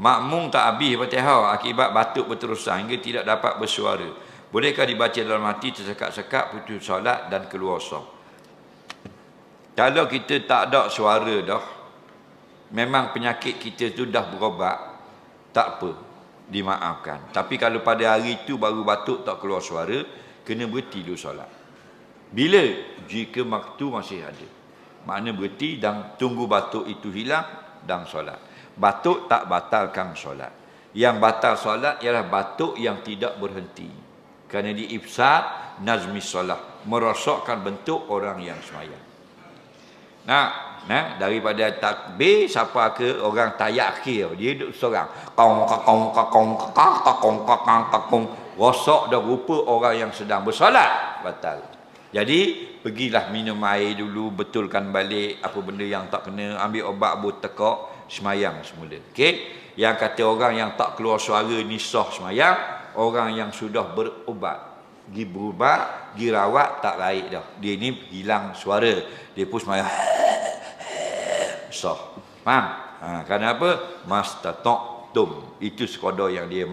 makmum tak habis Fatihah akibat batuk berterusan hingga tidak dapat bersuara. Bolehkah dibaca dalam hati tersekat-sekat putus solat dan keluar sah? Kalau kita tak ada suara dah, memang penyakit kita tu dah berobat, tak apa, dimaafkan. Tapi kalau pada hari itu baru batuk tak keluar suara, kena berhenti dulu solat. Bila? Jika waktu masih ada. Makna berhenti dan tunggu batuk itu hilang dan solat. Batuk tak batalkan solat. Yang batal solat ialah batuk yang tidak berhenti. Kerana diifsad nazmi solat, merosakkan bentuk orang yang semayang. Nah, daripada takbir siapa ke orang tayak akhir, dia duduk seorang. Rosak dah rupa orang yang sedang bersolat, batal. Jadi pergilah minum air dulu, betulkan balik apa benda yang tak kena, ambil ubat abu tekak, semayang semula. Okey, yang kata orang yang tak keluar suara ni sah semayang. Orang yang sudah berubat, pergi berubat, pergi rawat, tak baik dah. Dia ni hilang suara, dia pun semayang sah. Faham? Kerana apa? Mastata'tum. Itu sekadar yang dia